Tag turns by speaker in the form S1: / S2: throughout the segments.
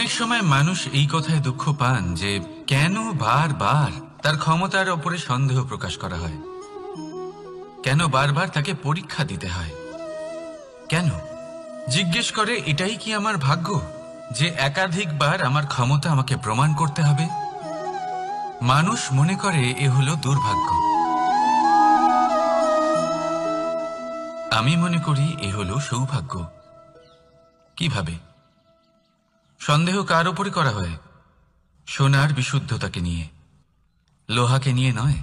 S1: অনেক সময় মানুষ এই কথায় দুঃখ পান যে কেন বারবার তার ক্ষমতার ওপরে সন্দেহ প্রকাশ করা হয়, কেন বারবার তাকে পরীক্ষা দিতে হয়, কেন জিজ্ঞেস করে এটাই কি আমার ভাগ্য যে একাধিকবার আমার ক্ষমতা আমাকে প্রমাণ করতে হবে। মানুষ মনে করে এ হলো দুর্ভাগ্য। আমি মনে করি এ হলো সৌভাগ্য। কিভাবে? সন্দেহ কার উপরে করা হয়? সোনার বিশুদ্ধতাকে নিয়ে, লোহাকে নিয়ে নয়।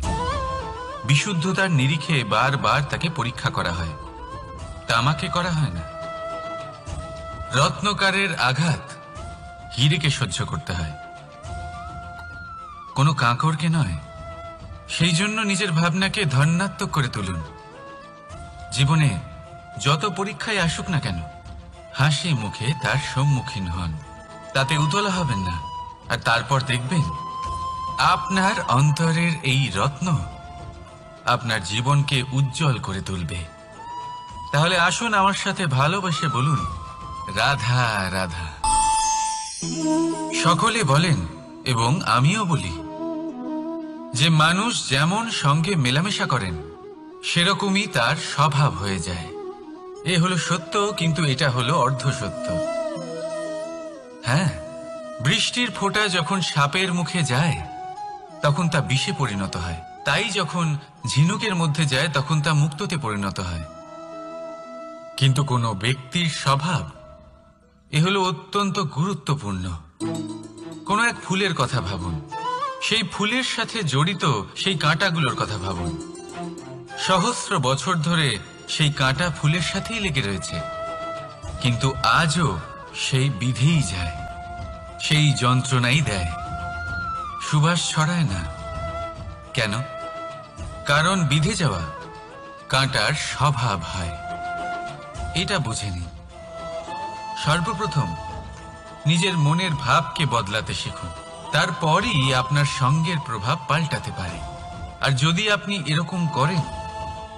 S1: বিশুদ্ধতার নিরিখে বারবার তাকে পরীক্ষা করা হয়, তামাকে করা হয় না। রত্নকারের আঘাত হীরেকে সহ্য করতে হয়, কোনো কাঁকরকে নয়। সেই জন্য নিজের ভাবনাকে ধন্যাত্মক করে তুলুন। জীবনে যত পরীক্ষায় আসুক না কেন, হাসি মুখে তার সম্মুখীন হন, তাতে উতলা হবেন না। আর তারপর দেখবেন আপনার অন্তরের এই রত্ন আপনার জীবনকে উজ্জ্বল করে তুলবে। তাহলে আসুন আমার সাথে ভালোবেসে বলুন, রাধা রাধা। সকলে বলেন এবং আমিও বলি যে মানুষ যেমন সঙ্গে মেলামেশা করেন সেরকমই তার স্বভাব হয়ে যায়। এ হলো সত্য, কিন্তু এটা হলো অর্ধ সত্য। হ্যাঁ, বৃষ্টির ফোঁটা যখন সাপের মুখে যায় তখন তা বিষে পরিণত হয়, তাই যখন ঝিনুকের মধ্যে যায় তখন তা মুক্ততে পরিণত হয়। কিন্তু কোনো ব্যক্তির স্বভাব এ হলো অত্যন্ত গুরুত্বপূর্ণ। কোনো এক ফুলের কথা ভাবুন, সেই ফুলের সাথে জড়িত সেই কাঁটাগুলোর কথা ভাবুন। সহস্র বছর ধরে সেই কাঁটা ফুলের সাথেই লেগে রয়েছে, কিন্তু আজও সেই বিধেই যায়, সেই যন্ত্রণাই দেয়, সুবাস ছড়ায় না। কেন? কারণ বিধে যাওয়া কাঁটার স্বভাব হয়। এটা বুঝে নিন। সর্বপ্রথম নিজের মনের ভাবকে বদলাতে শিখুন, তারপরই আপনার সঙ্গের প্রভাব পাল্টাতে পারে। আর যদি আপনি এরকম করেন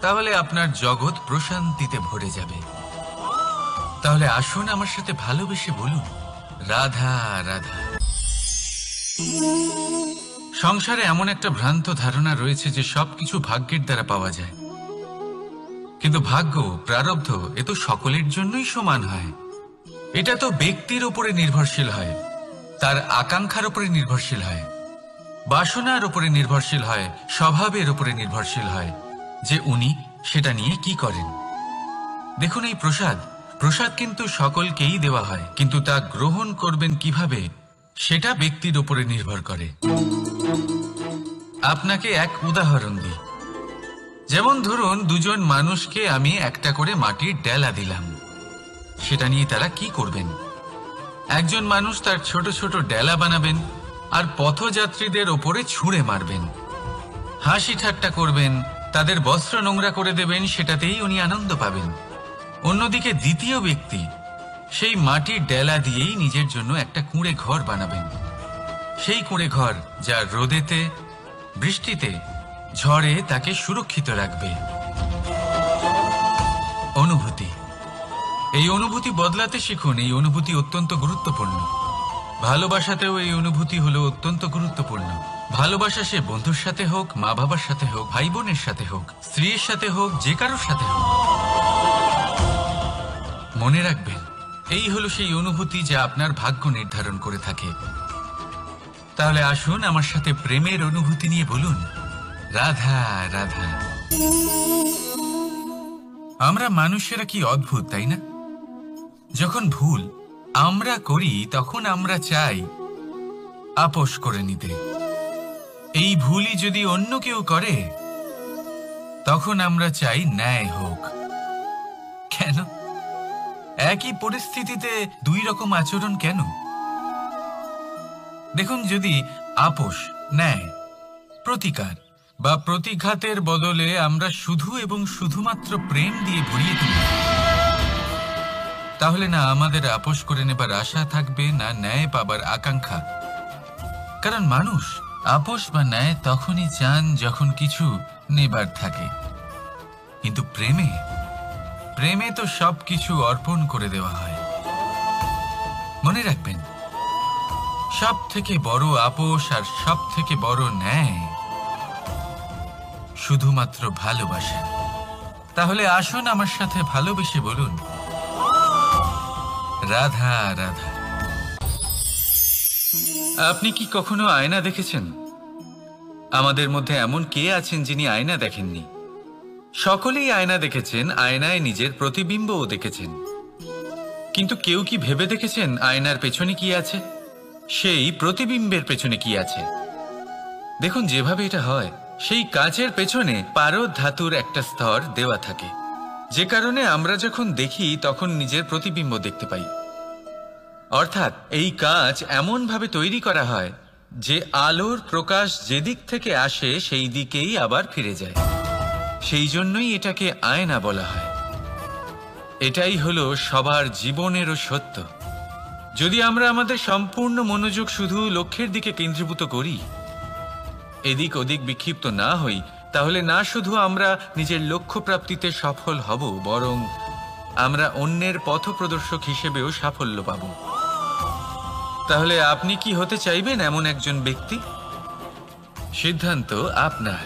S1: তাহলে আপনার জগৎ প্রশান্তিতে ভরে যাবে। তাহলে আসুন আমার সাথে ভালোবেসে বলুন, রাধা রাধা। সংসারে এমন একটা ভ্রান্ত ধারণা রয়েছে যে সবকিছু ভাগ্যের দ্বারা পাওয়া যায়, কিন্তু ভাগ্য, প্রারব্ধ এ তো সকলের জন্যই সমান হয়। এটা তো ব্যক্তির উপরে নির্ভরশীল হয়, তার আকাঙ্ক্ষার উপরে নির্ভরশীল হয়, বাসনার উপরে নির্ভরশীল হয়, স্বভাবের উপরে নির্ভরশীল হয় যে উনি সেটা নিয়ে কি করেন। দেখুন, এই প্রসাদ কিন্তু সকলকেই দেওয়া হয়, কিন্তু তা গ্রহণ করবেন কিভাবে সেটা ব্যক্তির উপরে নির্ভর করে। আপনাকে এক উদাহরণ দিই। যেমন ধরুন, দুজন মানুষকে আমি একটা করে মাটির ডেলা দিলাম, সেটা নিয়ে তারা কি করবেন? একজন মানুষ তার ছোট ছোট ডেলা বানাবেন আর পথযাত্রীদের ওপরে ছুঁড়ে মারবেন, হাসি ঠাট্টা করবেন, তাদের বস্ত্র নোংরা করে দেবেন, সেটাতেই উনি আনন্দ পাবেন। অন্যদিকে দ্বিতীয় ব্যক্তি সেই মাটির ডেলা দিয়েই নিজের জন্য একটা কুঁড়ে ঘর বানাবেন, সেই কুঁড়ে ঘর যা রোদেতে, বৃষ্টিতে, ঝড়ে তাকে সুরক্ষিত রাখবে। অনুভূতি, এই অনুভূতি বদলাতে শিখুন। এই অনুভূতি অত্যন্ত গুরুত্বপূর্ণ। ভালোবাসাতেও এই অনুভূতি হলো অত্যন্ত গুরুত্বপূর্ণ। ভালোবাসা সে বন্ধুর সাথে হোক, মা বাবার সাথে হোক, ভাই বোনের সাথে হোক, স্ত্রীর সাথে হোক, যে কারোর সাথে হোক। মনে রাখবেন, এই হলো সেই অনুভূতি যা আপনার ভাগ্য নির্ধারণ করে থাকে। তাহলে আসুন আমার সাথে প্রেমের অনুভূতি নিয়ে বলুন, রাধা রাধা। আমরা মানুষেরা কি অদ্ভুত, তাই না? যখন ভুল আমরা করি তখন আমরা চাই আপোষ করে নিতে। এই ভুলই যদি অন্য কেউ করে তখন আমরা চাই ন্যায় হোক। কেন? একই পরিস্থিতিতে দুই রকম আচরণ কেন? দেখুন, যদি আপোষ, ন্যায়, প্রতিকার বা প্রতিঘাতের বদলে আমরা শুধু এবং শুধুমাত্র প্রেম দিয়ে ভরিয়ে তুলি, তাহলে না আমাদের আপোষ করে নেবার আশা থাকবে, না ন্যায় পাবার আকাঙ্ক্ষা। কারণ মানুষ আপোষ বা ন্যায় তখনই চান যখন কিছু নেবার থাকে, কিন্তু প্রেমে তো সবকিছু অর্পণ করে দেওয়া হয়। মনে রাখবেন, সব থেকে বড় আপোষ আর সব থেকে বড় ন্যায় শুধুমাত্র ভালোবাসা। তাহলে আসুন আমার সাথে ভালোবেসে বলুন, রাধা রাধা। আপনি কি কখনো আয়না দেখেছেন? আমাদের মধ্যে এমন কে আছেন যিনি আয়না দেখেননি? সকলেই আয়না দেখেছেন, আয়নায় নিজের প্রতিবিম্বও দেখেছেন। কিন্তু কেউ কি ভেবে দেখেছেন আয়নার পেছনে কি আছে? সেই প্রতিবিম্বের পেছনে কি আছে? দেখুন, যেভাবে এটা হয়, সেই কাঁচের পেছনে পারদ ধাতুর একটা স্তর দেওয়া থাকে, যে কারণে আমরা যখন দেখি তখন নিজের প্রতিবিম্ব দেখতে পাই। অর্থাৎ এই কাঁচ এমনভাবে তৈরি করা হয় যে আলোর প্রকাশ যেদিক থেকে আসে সেই দিকেই আবার ফিরে যায়। সেই জন্যই এটাকে আয়না বলা হয়। এটাই হলো সবার জীবনেরও সত্য। যদি আমরা আমাদের সম্পূর্ণ মনোযোগ শুধু লক্ষ্যের দিকে কেন্দ্রীভূত করি, এদিক ওদিক বিক্ষিপ্ত না হই, তাহলে না শুধু আমরা নিজের লক্ষ্য প্রাপ্তিতে সফল হব, বরং আমরা অন্যের পথপ্রদর্শক হিসেবেও সাফল্য পাব। তাহলে আপনি কি হতে চাইবেন এমন একজন ব্যক্তি? সিদ্ধান্ত আপনার।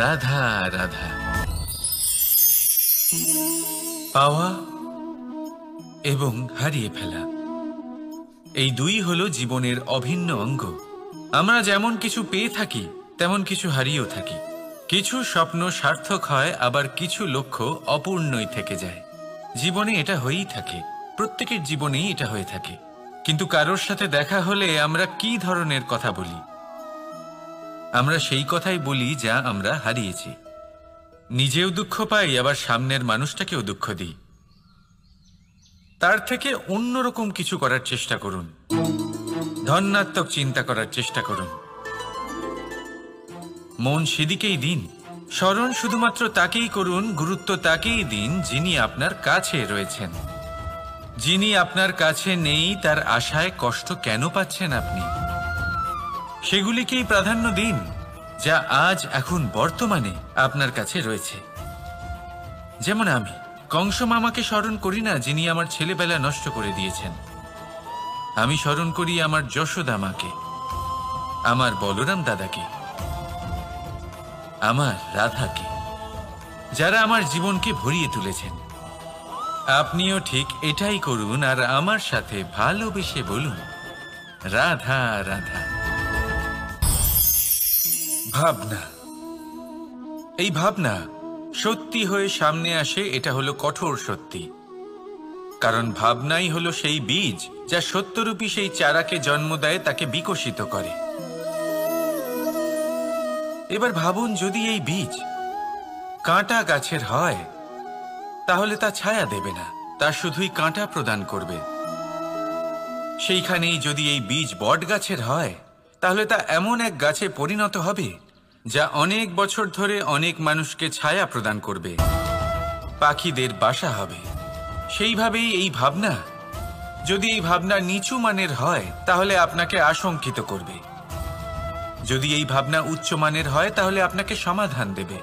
S1: রাধা রাধা। পাওয়া এবং হারিয়ে ফেলা, এই দুই হলো জীবনের অভিন্ন অঙ্গ। আমরা যেমন কিছু পেয়ে থাকি, তেমন কিছু হারিয়েও থাকি। কিছু স্বপ্ন সার্থক হয়, আবার কিছু লক্ষ্য অপূর্ণই থেকে যায়। জীবনে এটা হয়েই থাকে, প্রত্যেকের জীবনেই এটা হয়ে থাকে। কিন্তু কারোর সাথে দেখা হলে আমরা কি ধরনের কথা বলি? আমরা সেই কথাই বলি যা আমরা হারিয়েছি। নিজেও দুঃখ পাই, আবার সামনের মানুষটাকেও দুঃখ দিই। তার থেকে অন্যরকম কিছু করার চেষ্টা করুন, ধন্যাত্মক চিন্তা করার চেষ্টা করুন। মন সেদিকেই দিন, স্মরণ শুধুমাত্র তাকেই করুন, গুরুত্ব তাকেই দিন যিনি আপনার কাছে রয়েছেন। যিনি আপনার কাছে নেই তার আশায় কষ্ট কেন পাচ্ছেন আপনি? সেগুলিকেই প্রাধান্য দিন যা আজ এখন বর্তমানে আপনার কাছে রয়েছে। যেমন আমি কংস মামাকে স্মরণ করি না, যিনি আমার ছেলেবেলা নষ্ট করে দিয়েছেন। আমি স্মরণ করি আমার যশোদা মাকে, আমার বলরাম দাদাকে, আমার রাধাকে, যারা আমার জীবনকে ভরিয়ে তুলেছেন। আপনিও ঠিক এটাই করুন আর আমার সাথে ভালোবেসে বলুন, রাধা রাধা। ভাবনা, এই ভাবনা সত্যি হয়ে সামনে আসে, এটা হলো কঠোর সত্যি। কারণ ভাবনাই হলো সেই বীজ যা সত্যরূপী সেই চারাকে জন্ম দেয়, তাকে বিকশিত করে। এবার ভাবুন, যদি এই বীজ কাঁটা গাছের হয় তাহলে তা ছায়া দেবে না, তা শুধুই কাঁটা প্রদান করবে। সেইখানেই যদি এই বীজ বট গাছের হয় তাহলে তা এমন এক গাছে পরিণত হবে যা অনেক বছর ধরে অনেক মানুষকে ছায়া প্রদান করবে, পাখিদের বাসা হবে। সেইভাবেই এই ভাবনা, যদি এই ভাবনা নিচু মানের হয় তাহলে আপনাকে আশঙ্কিত করবে। যদি এই ভাবনা উচ্চ মানের হয় তাহলে আপনাকে সমাধান দেবে।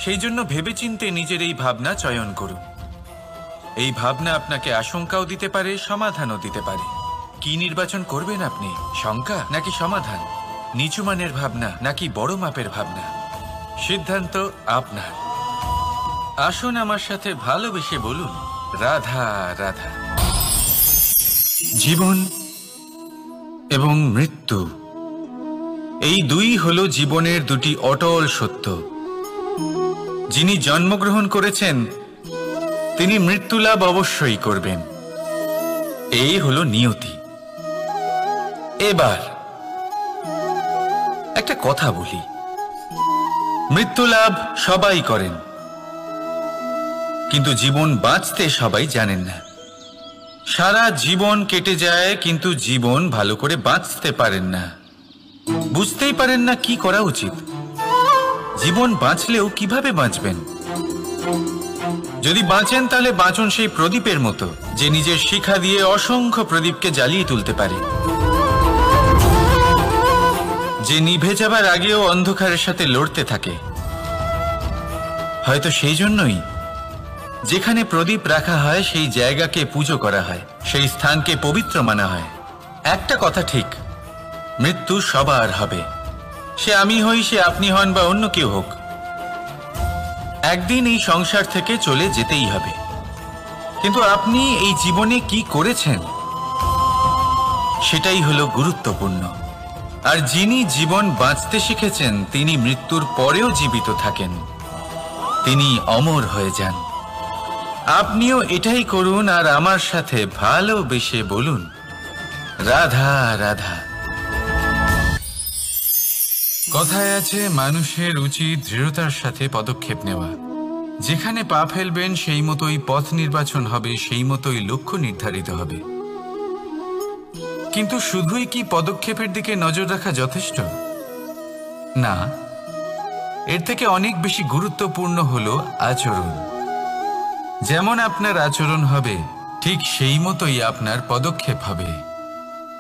S1: সেই জন্য ভেবেচিন্তে নিজের এই ভাবনা চয়ন করুন। এই ভাবনা আপনাকে আশঙ্কাও দিতে পারে, সমাধানও দিতে পারে। কি নির্বাচন করবেন আপনি? শঙ্কা নাকি সমাধান? নিচু মানের ভাবনা নাকি বড় মাপের ভাবনা? সিদ্ধান্ত আপনার। আসুন আমার সাথে ভালোবেসে বলুন, রাধা রাধা। জীবন এবং মৃত্যু, এই দুই হলো জীবনের দুটি অটল সত্য। যিনি জন্মগ্রহণ করেছেন তিনি মৃত্যুলাভ অবশ্যই করবেন, এই হলো নিয়তি। এবার একটা কথা বলি, মৃত্যুলাভ সবাই করেন, কিন্তু জীবন বাঁচতে সবাই জানেন না। সারা জীবন কেটে যায় কিন্তু জীবন ভালো করে বাঁচতে পারেন না, বুঝতেই পারেন না কি করা উচিত। জীবন বাঁচলেও কিভাবে বাঁচবেন? যদি বাঁচেন তাহলে বাঁচুন সেই প্রদীপের মতো, যে নিজের শিখা দিয়ে অসংখ্য প্রদীপকে জ্বালিয়ে তুলতে পারে, যে নিভে যাবার আগেও অন্ধকারের সাথে লড়তে থাকে। হয়তো সেই জন্যই যেখানে প্রদীপ রাখা হয় সেই জায়গাকে পুজো করা হয়, সেই স্থানকে পবিত্র মানা হয়। একটা কথা ঠিক, মৃত্যু সবার হবে, সে আমি হই, সে আপনি হন বা অন্য কেউ হোক। একদিন এই সংসার থেকে চলে যেতেই হবে। কিন্তু আপনি এই জীবনে কি করেছেন সেটাই হলো গুরুত্বপূর্ণ। আর যিনি জীবন বাঁচতে শিখেছেন তিনি মৃত্যুর পরেও জীবিত থাকেন, তিনি অমর হয়ে যান। আপনিও এটাই করুন আর আমার সাথে ভালোবেসে বলুন, রাধা রাধা। কথায় আছে, মানুষের উচিত দৃঢ়তার সাথে পদক্ষেপ নেওয়া। যেখানে পা ফেলবেন সেই মতোই পথ নির্বাচন হবে, সেই মতোই লক্ষ্য নির্ধারিত হবে। কিন্তু শুধুই কি পদক্ষেপের দিকে নজর রাখা যথেষ্ট? না, এর থেকে অনেক বেশি গুরুত্বপূর্ণ হলো আচরণ। যেমন আপনার আচরণ হবে, ঠিক সেই মতোই আপনার পদক্ষেপ হবে।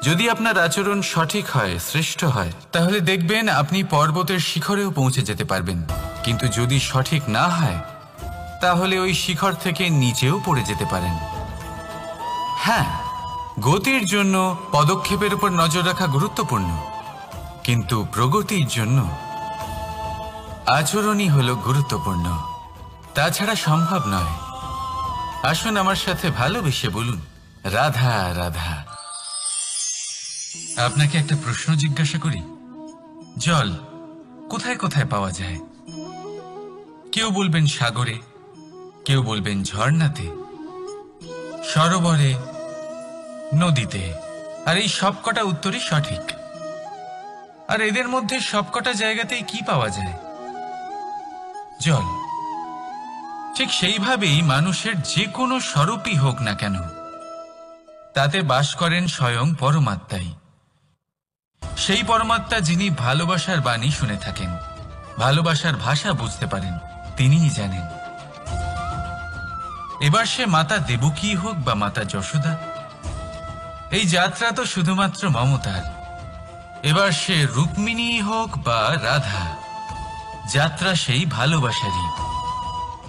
S1: যদি আপনার আচরণ সঠিক হয়, শ্রেষ্ঠ হয়, তাহলে দেখবেন আপনি পর্বতের শিখরেও পৌঁছে যেতে পারবেন। কিন্তু যদি সঠিক না হয়, তাহলে ওই শিখর থেকে নিচেও পড়ে যেতে পারেন। হ্যাঁ, গতির জন্য পদক্ষেপের উপর নজর রাখা গুরুত্বপূর্ণ, কিন্তু প্রগতির জন্য আচরণই হলো গুরুত্বপূর্ণ। তাছাড়া সম্ভব নয়। আসুন আমার সাথে ভালোবেসে বলুন, রাধা রাধা। আপনাকে একটা প্রশ্ন জিজ্ঞাসা করি, জল কোথায় কোথায় পাওয়া যায়? কেউ বলবেন সাগরে, কেউ বলবেন ঝর্ণাতে, সরোবরে, নদীতে। আর এই সবকটা উত্তরই সঠিক। আর এদের মধ্যে সবকটা জায়গাতেই কি পাওয়া যায়? জল। ঠিক সেইভাবেই মানুষের যে কোনো স্বরূপই হোক না কেন, তাতে বাস করেন স্বয়ং পরমাত্মাই। সেই পরমাত্মা যিনি ভালোবাসার বাণী শুনে থাকেন, ভালোবাসার ভাষা বুঝতে পারেন, তিনিই জানেন। এবার সে মাতা দেবকী হোক বা মাতা যশোদা, এই যাত্রা তো শুধুমাত্র মমতার। এবার সে রুক্মিণী হোক বা রাধা, যাত্রা সেই ভালোবাসারই।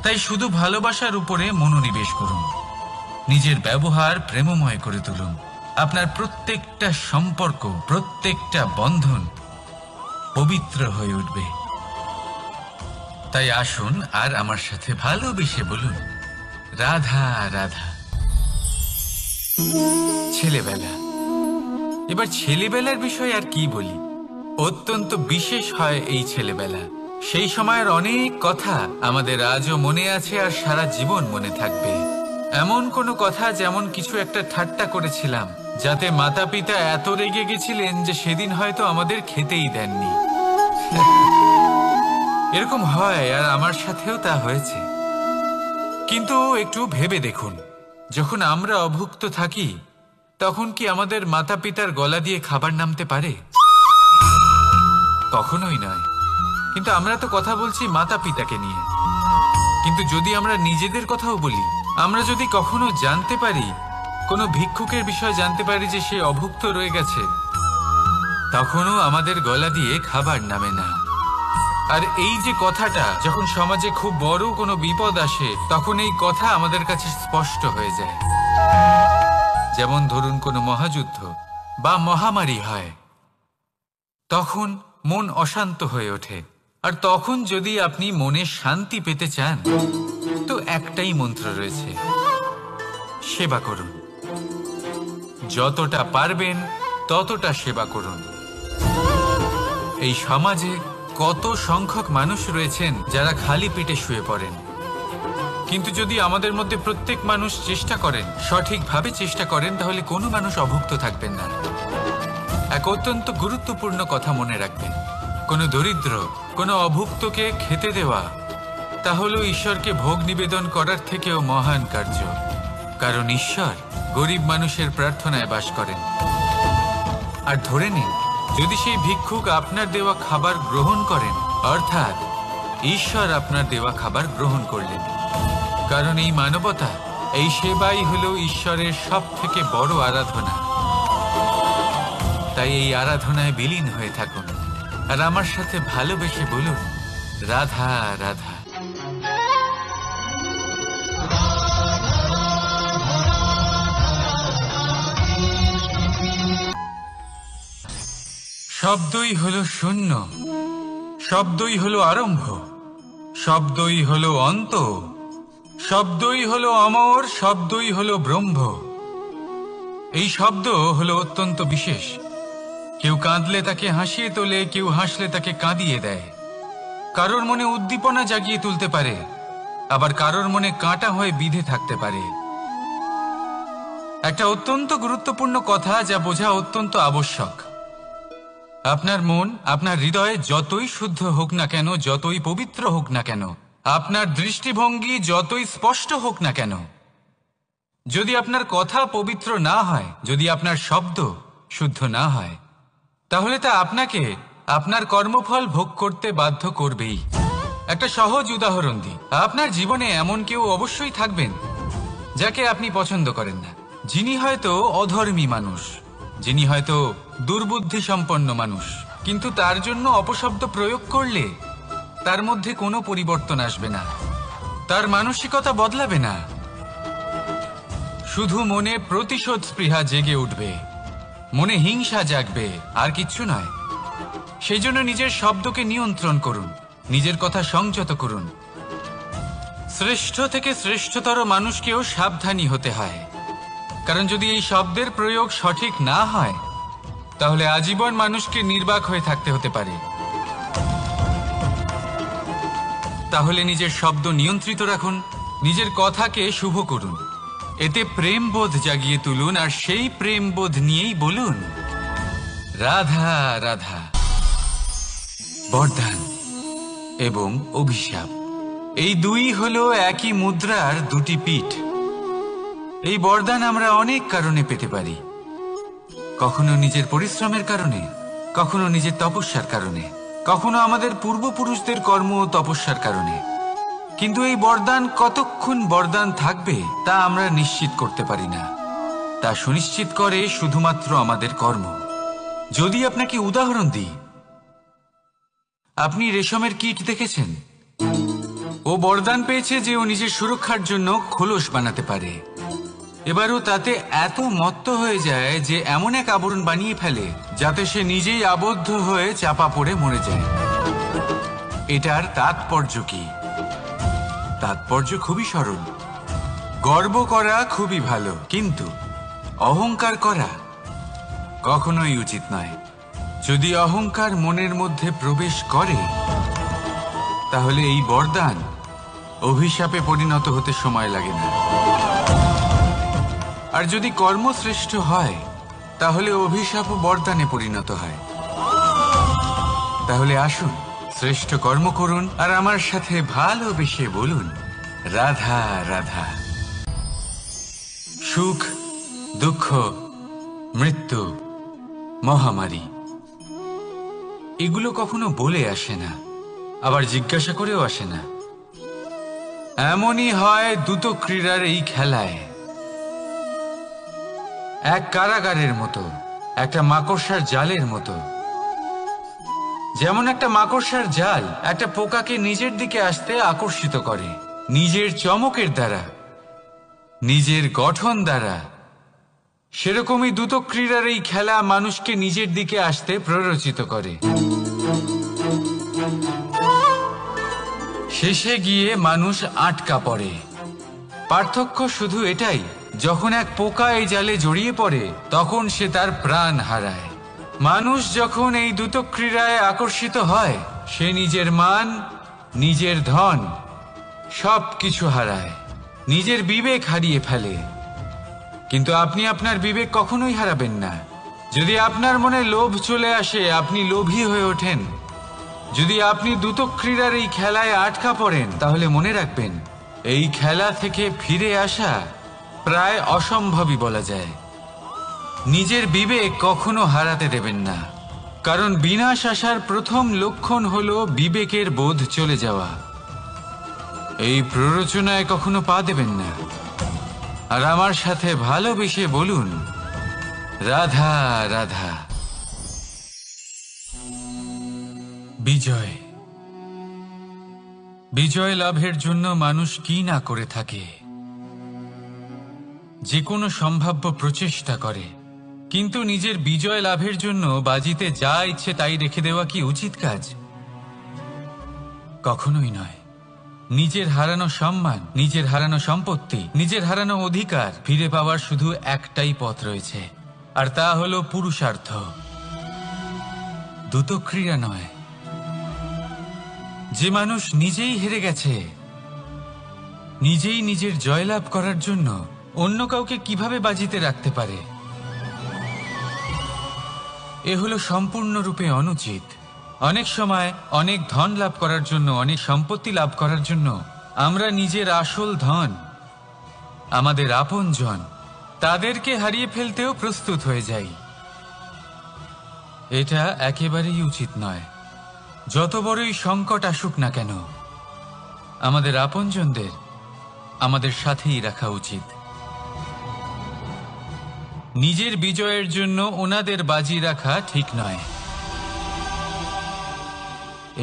S1: তাই শুধু ভালোবাসার উপরে মনোনিবেশ করুন, নিজের ব্যবহার প্রেমময় করে তুলুন। আপনার প্রত্যেকটা সম্পর্ক, প্রত্যেকটা বন্ধন পবিত্র হয়ে উঠবে। তাই আসুন আর আমার সাথে ভালোবেসে বলুন, রাধা রাধা। ছেলেবেলা। এবার ছেলেবেলার বিষয় আর কি বলি, অত্যন্ত বিশেষ হয় এই ছেলেবেলা। সেই সময়ের অনেক কথা আমাদের আজও মনে আছে আর সারা জীবন মনে থাকবে। এমন কোনো কথা, যেমন কিছু একটা ঠাট্টা করেছিলাম, যাতে মাতা পিতা এত রেগে গেছিলেন যে সেদিন হয়তো আমাদের খেতেই দেননি। এরকম হয়, আর আমার সাথেও তা হয়েছে। কিন্তু একটু ভেবে দেখুন, যখন আমরা অভুক্ত থাকি, তখন কি আমাদের মাতা পিতার গলা দিয়ে খাবার নামতে পারে? কখনোই নয়। কিন্তু আমরা তো কথা বলছি মাতা পিতাকে নিয়ে। কিন্তু যদি আমরা নিজেদের কথাও বলি, আমরা যদি কখনো জানতে পারি, কোনো ভিক্ষুকের বিষয়ে জানতে পারি যে সে অভুক্ত রয়ে গেছে, তখনও আমাদের গলা দিয়ে খাবার নামে না। আর এই যে কথাটা, যখন সমাজে খুব বড় কোনো বিপদ আসে, তখন এই কথা আমাদের কাছে স্পষ্ট হয়ে যায়। যেমন ধরুন কোনো মহাযুদ্ধ বা মহামারী হয়, তখন মন অশান্ত হয়ে ওঠে। আর তখন যদি আপনি মনে শান্তি পেতে চান, তো একটাই মন্ত্র রয়েছে, সেবা করুন। যতটা পারবেন ততটা সেবা করুন। এই সমাজে কত সংখ্যক মানুষ রয়েছেন যারা খালি পেটে শুয়ে পড়েন। কিন্তু যদি আমাদের মধ্যে প্রত্যেক মানুষ চেষ্টা করেন, সঠিকভাবে চেষ্টা করেন, তাহলে কোনো মানুষ অভুক্ত থাকবেন না। এক অত্যন্ত গুরুত্বপূর্ণ কথা মনে রাখবেন, কোনো দরিদ্র, কোনো অভুক্তকে খেতে দেওয়া, তা হলো ঈশ্বরকে ভোগ নিবেদন করার থেকেও মহান কার্য। কারণ ঈশ্বর গরিব মানুষের প্রার্থনায় বাস করেন। আর ধরে নিন, যদি সেই ভিক্ষুক আপনার দেওয়া খাবার গ্রহণ করেন, অর্থাৎ ঈশ্বর আপনার দেওয়া খাবার গ্রহণ করলেন। কারণ এই মানবতা, এই সেবাই হলো ঈশ্বরের সব থেকে বড় আরাধনা। তাই এই আরাধনায় বিলীন হয়ে থাকুন আর আমার সাথে ভালোবেসে বলুন, রাধা রাধা। শব্দই হলো শূন্য, শব্দই হলো আরম্ভ, শব্দই হলো অন্ত, শব্দই হলো অমর, শব্দই হলো ব্রহ্ম। এই শব্দ হলো অত্যন্ত বিশেষ। কেউ কাঁদলে তাকে হাসিয়ে তোলে, কেউ হাসলে তাকে কাঁদিয়ে দেয়। কারোর মনে উদ্দীপনা জাগিয়ে তুলতে পারে, আবার কারোর মনে কাঁটা হয়ে বিঁধে থাকতে পারে। একটা অত্যন্ত গুরুত্বপূর্ণ কথা যা বোঝা অত্যন্ত আবশ্যক। আপনার মন, আপনার হৃদয় যতই শুদ্ধ হোক না কেন, যতই পবিত্র হোক না কেন, আপনার দৃষ্টিভঙ্গি যতই স্পষ্ট হোক না কেন, যদি আপনার কথা পবিত্র না হয়, যদি আপনার শব্দ শুদ্ধ না হয়, তাহলে তা আপনাকে আপনার কর্মফল ভোগ করতে বাধ্য করবেই। একটা সহজ উদাহরণ দিই। আপনার জীবনে এমন কেউ অবশ্যই থাকবেন যাকে আপনি পছন্দ করেন না, যিনি হয়তো অধর্মী মানুষ, যিনি হয়তো দুর্বুদ্ধি সম্পন্ন মানুষ, কিন্তু তার জন্য অপশব্দ প্রয়োগ করলে তার মধ্যে কোনো পরিবর্তন আসবে না, তার মানসিকতা বদলাবে না, শুধু মনে প্রতিশোধ স্পৃহা জেগে উঠবে, মনে হিংসা জাগবে, আর কিচ্ছু নয়। সেই জন্য নিজের শব্দকে নিয়ন্ত্রণ করুন, নিজের কথা সংযত করুন। শ্রেষ্ঠ থেকে শ্রেষ্ঠতর মানুষকেও সাবধানী হতে হয়, কারণ যদি এই শব্দের প্রয়োগ সঠিক না হয়, তাহলে আজীবন মানুষকে নির্বাক হয়ে থাকতে হতে পারে। তাহলে নিজের শব্দ নিয়ন্ত্রিত রাখুন, নিজের কথাকে শুভ করুন, এতে প্রেমবোধ জাগিয়ে তুলুন, আর সেই প্রেমবোধ নিয়েই বলুন রাধা রাধা। বরদান এবং অভিশাপ, এই দুই হলো একই মুদ্রার দুটি পিঠ। এই বরদান আমরা অনেক কারণে পেতে পারি, কখনো নিজের পরিশ্রমের কারণে, কখনো নিজের তপস্যার কারণে, কখনো আমাদের পূর্বপুরুষদের কর্ম ও তপস্যার কারণে। কিন্তু এই বরদান কতক্ষণ বরদান থাকবে তা আমরা নিশ্চিত করতে পারি না, তা সুনিশ্চিত করে শুধুমাত্র আমাদের কর্ম। যদি আপনাকে উদাহরণ দিই, আপনি রেশমের কীট দেখেছেন? ও বরদান পেয়েছে যে ও নিজের সুরক্ষার জন্য খোলস বানাতে পারে। এবারও তাতে এত মত্ত হয়ে যায় যে এমন এক আবরণ বানিয়ে ফেলে যাতে সে নিজেই আবদ্ধ হয়ে চাপা পড়ে মরে যায়। এটার তাৎপর্য কি? তাৎপর্য খুবই সরল। গর্ব করা খুবই ভালো, কিন্তু অহংকার করা কখনোই উচিত নয়। যদি অহংকার মনের মধ্যে প্রবেশ করে, তাহলে এই বরদান অভিশাপে পরিণত হতে সময় লাগে না। আর যদি কর্মশ্রেষ্ঠ হয়, তাহলে অভিশাপ বরদানে পরিণত হয়। তাহলে আসুন, শ্রেষ্ঠ কর্ম করুন আর আমার সাথে ভালোবেসে বলুন রাধা রাধা। সুখ, দুঃখ, মৃত্যু, মহামারী, এগুলো কখনো বলে আসে না, আবার জিজ্ঞাসা করেও আসে না। এমনই হয় দ্রুত ক্রীড়ার এই খেলায়। এক কারাগারের মতো, একটা মাকড়সার জালের মতো। যেমন একটা মাকড়সার জাল একটা পোকাকে নিজের দিকে আসতে আকর্ষিত করে, নিজের চমকের দ্বারা, নিজের গঠন দ্বারা, সেরকমই দ্রুত ক্রীড়ার এই খেলা মানুষকে নিজের দিকে আসতে প্ররোচিত করে। শেষে গিয়ে মানুষ আটকা পড়ে। পার্থক্য শুধু এটাই, যখন এক পোকা এই জালে জড়িয়ে পড়ে তখন সে তার প্রাণ হারায়। মানুষ যখন এই দ্রুত ক্রীড়ায় আকর্ষিত হয়, সে নিজের মান, নিজের ধন সব কিছু হারায়, নিজের বিবেক হারিয়ে ফেলে। কিন্তু আপনি আপনার বিবেক কখনোই হারাবেন না। যদি আপনার মনে লোভ চলে আসে, আপনি লোভী হয়ে ওঠেন। যদি আপনি দ্রুত ক্রীড়ার এই খেলায় আটকা পড়েন, তাহলে মনে রাখবেন, এই খেলা থেকে ফিরে আসা প্রায় অসম্ভবই বলা যায়। নিজের বিবেক কখনো হারাতে দেবেন না, কারণ বিনাশ আসার প্রথম লক্ষণ হলো বিবেকের বোধ চলে যাওয়া। এই প্ররোচনায় কখনো পা দেবেন না। আর আমার সাথে ভালোবেসে বলুন রাধা রাধা। বিজয়, বিজয় লাভের জন্য মানুষ কি না করে থাকে, যে কোনো সম্ভাব্য প্রচেষ্টা করে, কিন্তু নিজের বিজয় লাভের জন্য বাজিতে যা ইচ্ছে তাই রেখে দেওয়া কি উচিত কাজ? কখনোই নয়। নিজের হারানো সম্মান, নিজের হারানো সম্পত্তি, নিজের হারানো অধিকার ফিরে পাওয়ার শুধু একটাই পথ রয়েছে, আর তা হলো পুরুষার্থ, দ্যুতক্রিয়া নয়। যে মানুষ নিজেই হেরে গেছে, নিজেই নিজের জয়লাভ করার জন্য অন্য কাউকে কিভাবে বাজিতে রাখতে পারে? এ হলো সম্পূর্ণরূপে অনুচিত। অনেক সময় অনেক ধন লাভ করার জন্য, অনেক সম্পত্তি লাভ করার জন্য আমরা নিজের আসল ধন, আমাদের আপনজন, তাদেরকে হারিয়ে ফেলতেও প্রস্তুত হয়ে যাই। এটা একেবারেই উচিত নয়। যত বড়ই সংকট আসুক না কেন, আমাদের আপনজনদের আমাদের সাথেই রাখা উচিত। নিজের বিজয়ের জন্য ওনাদের বাজি রাখা ঠিক নয়।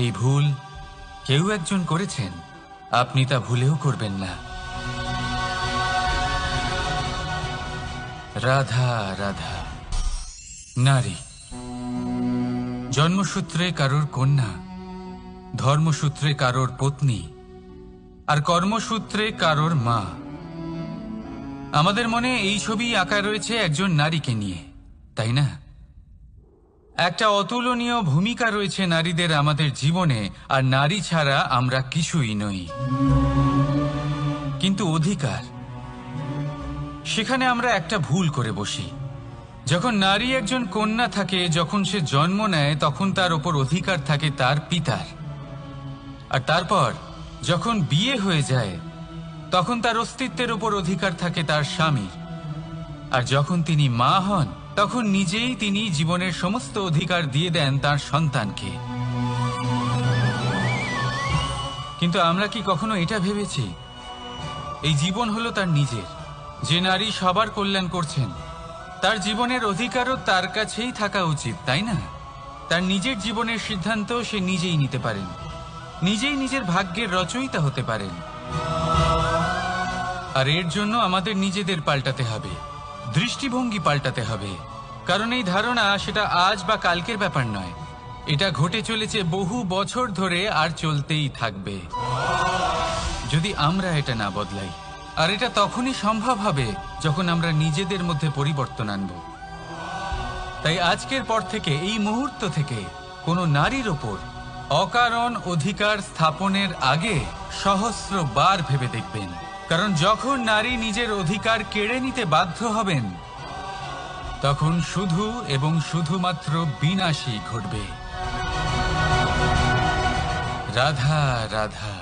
S1: এই ভুল কেউ একজন করেছেন, আপনি তা ভুলেও করবেন না। রাধা রাধা। নারী জন্মসূত্রে কারোর কন্যা, ধর্মসূত্রে কারোর পত্নী, আর কর্মসূত্রে কারোর মা। আমাদের মনে এই ছবি আঁকা রয়েছে একজন নারীকে নিয়ে, তাই না? একটা অতুলনীয় ভূমিকা রয়েছে নারীদের আমাদের জীবনে, আর নারী ছাড়া আমরা কিছুই নই। কিন্তু অধিকার, সেখানে আমরা একটা ভুল করে বসি। যখন নারী একজন কন্যা থাকে, যখন সে জন্ম নেয়, তখন তার ওপর অধিকার থাকে তার পিতার। আর তারপর যখন বিয়ে হয়ে যায়, তখন তার অস্তিত্বের ওপর অধিকার থাকে তার স্বামীর। আর যখন তিনি মা হন, তখন নিজেই তিনি জীবনের সমস্ত অধিকার দিয়ে দেন তার সন্তানকে। কিন্তু আমরা কি কখনো এটা ভেবেছি এই জীবন হলো তার নিজের? যে নারী সবার কল্যাণ করছেন, তার জীবনের অধিকারও তার কাছেই থাকা উচিত, তাই না? তার নিজের জীবনের সিদ্ধান্ত সে নিজেই নিতে পারেন, নিজেই নিজের ভাগ্যের রচয়িতা হতে পারেন। আর এর জন্য আমাদের নিজেদের পাল্টাতে হবে, দৃষ্টিভঙ্গি পাল্টাতে হবে। কারণ এই ধারণা সেটা আজ বা কালকের ব্যাপার নয়, এটা ঘটে চলেছে বহু বছর ধরে, আর চলতেই থাকবে যদি আমরা এটা না বদলাই। আর এটা তখনই সম্ভব হবে যখন আমরা নিজেদের মধ্যে পরিবর্তন আনব। তাই আজকের পর থেকে, এই মুহূর্ত থেকে, কোনো নারীর ওপর অকারণ অধিকার স্থাপনের আগে সহস্রবার ভেবে দেখবেন। কারণ যখন নারী নিজের অধিকার কেড়ে নিতে বাধ্য হবেন, তখন শুধু এবং শুধুমাত্র বিনাশই ঘটবে। রাধা রাধা।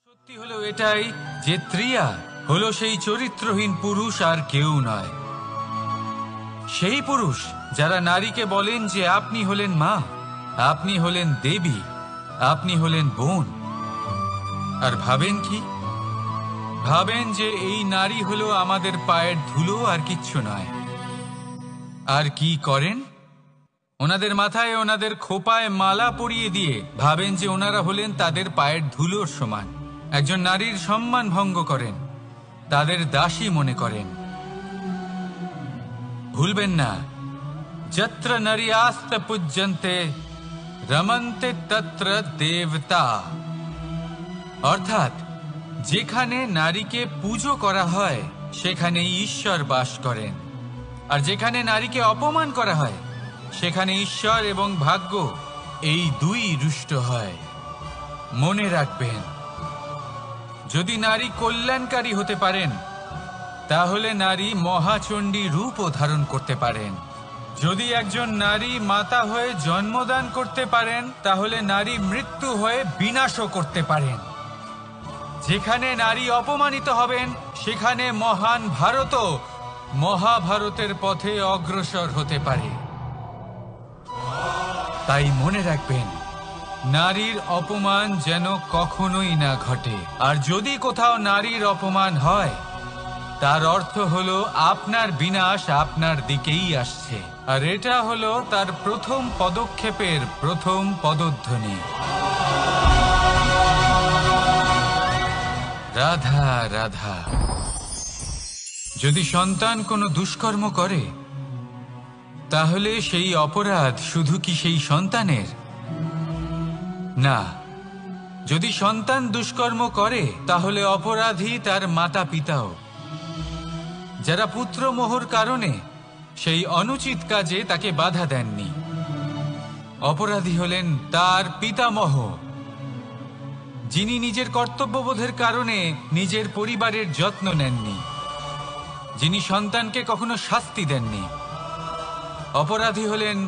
S1: সত্যি হলো এটাই যে ত্রিয়া হলো সেই চরিত্রহীন পুরুষ, আর কেউ নয়। সেই পুরুষ যারা নারীকে বলেন যে আপনি হলেন মা, আপনি হলেন দেবী, আপনি হলেন বোন। আর ভাবেন কি? ভাবেন যে এই নারী হলো আমাদের পায়ের ধুলো, আর কিচ্ছু নয়। আর কি করেন? ওনাদের মাথায়, ওনাদের খোপায় মালা পরিয়ে দিয়ে ভাবেন যে ওনারা হলেন তাদের পায়ের ধুলোর সমান। একজন নারীর সম্মান ভঙ্গ করেন, তাদের দাসী মনে করেন। ভুলবেন না, যত্র নারীয়াস্ত পূজ্যন্তে রমন্তে তত্র দেবতা। অর্থাৎ যেখানে নারীকে পুজো করা হয়, সেখানেই ঈশ্বর বাস করেন। আর যেখানে নারীকে অপমান করা হয়, সেখানে ঈশ্বর এবং ভাগ্য এই দুই রুষ্ট হয়। মনে রাখবেন, যদি নারী কল্যাণকারী হতে পারেন, তাহলে নারী মহাচণ্ডী রূপও ধারণ করতে পারেন। যদি একজন নারী মাতা হয়ে জন্মদান করতে পারেন, তাহলে নারী মৃত্যু হয়ে বিনাশও করতে পারেন। যেখানে নারী অপমানিত হবেন সেখানে মহান ভারতও মহাভারতের পথে অগ্রসর হতে পারে। তাই মনে রাখবেন, নারীর অপমান যেন কখনোই না ঘটে। আর যদি কোথাও নারীর অপমান হয়, তার অর্থ হলো আপনার বিনাশ আপনার দিকেই আসছে। আর এটা হলো তার প্রথম পদক্ষেপের প্রথম পদধ্বনি। রাধা রাধা। যদি সন্তান কোনো দুষ্কর্ম করে, তাহলে সেই অপরাধ শুধু কি সেই সন্তানের? না, যদি সন্তান দুষ্কর্ম করে তাহলে অপরাধী তার মাতা পিতাও, যারা পুত্রমোহর কারণে সেই অনুচিত কাজে তাকে বাধা দেননি। অপরাধী হলেন তার পিতামহ, যিনি নিজের কর্তব্যবোধের কারণে নিজের পরিবারের যত্ন নেননি, যিনি সন্তানকে কখনো শাস্তি দেননি। অপরাধী হলেন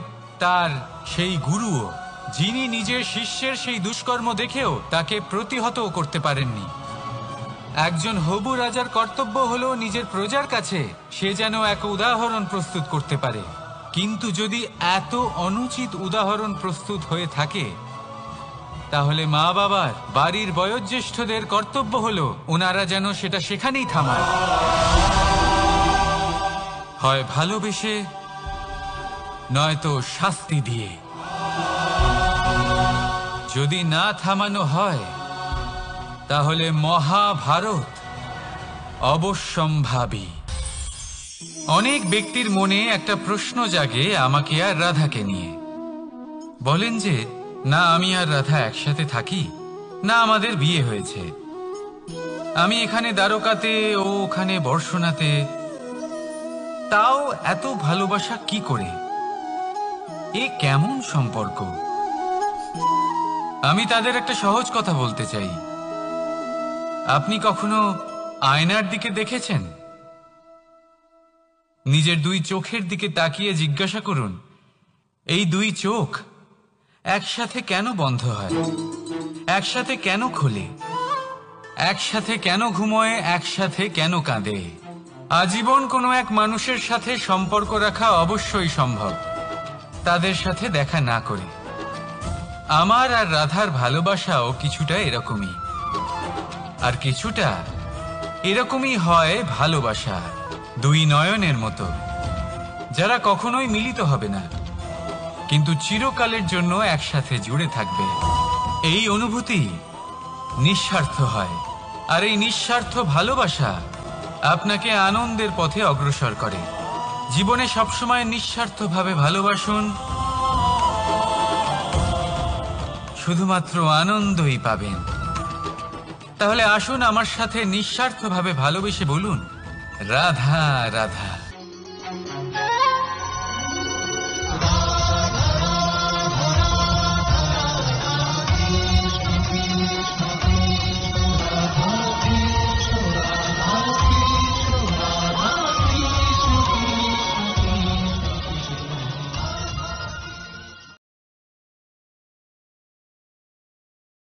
S1: তার সেই গুরুও, যিনি নিজের শিষ্যের সেই দুষ্কর্ম দেখেও তাকে প্রতিহত করতে পারেননি। একজন হবু রাজার কর্তব্য হলো নিজের প্রজার কাছে সে যেন এক উদাহরণ প্রস্তুত করতে পারে। কিন্তু যদি এত অনুচিত উদাহরণ প্রস্তুত হয়ে থাকে, তাহলে মা বাবার, বাড়ির বয়োজ্যেষ্ঠদের কর্তব্য হলো ওনারা যেন সেটা সেখানেই থামায়, হয় ভালোবেসে নয়তো শাস্তি দিয়ে। যদি না থামানো হয়, তাহলে মহাভারত অবশ্যম্ভাবী। অনেক ব্যক্তির মনে একটা প্রশ্ন জাগে আমাকে আর রাধাকে নিয়ে। বলেন যে, না আমি আর রাধা একসাথে থাকি, না আমাদের বিয়ে হয়েছে। আমি এখানে দ্বারকাতে, ও ওখানে বর্ষনাতে, তাও এত ভালোবাসা কি করে? এ কেমন সম্পর্ক? আমি তাদের একটা সহজ কথা বলতে চাই। আপনি কখনো আয়নার দিকে দেখেছেন? নিজের দুই চোখের দিকে তাকিয়ে জিজ্ঞাসা করুন, এই দুই চোখ একসাথে কেন বন্ধ হয়, একসাথে কেন খোলে, একসাথে কেন ঘুমোয়, একসাথে কেন কাঁদে? আজীবন কোনো এক মানুষের সাথে সম্পর্ক রাখা অবশ্যই সম্ভব, তাদের সাথে দেখা না করে। আমার আর রাধার ভালোবাসাও কিছুটা এরকমই, আর কিছুটা এরকমই হয় ভালোবাসা দুই নয়নের মতো, যারা কখনোই মিলিত হবে না, কিন্তু চিরকালের জন্য একসাথে জুড়ে থাকবে। এই অনুভূতি নিঃস্বার্থ হয়, আর এই নিঃস্বার্থ ভালোবাসা আপনাকে আনন্দের পথে অগ্রসর করে। জীবনে সবসময় নিঃস্বার্থভাবে ভালোবাসুন, শুধুমাত্র আনন্দই পাবেন। তাহলে আসুন আমার সাথে নিঃস্বার্থভাবে ভালোবেসে বলুন, রাধা রাধা।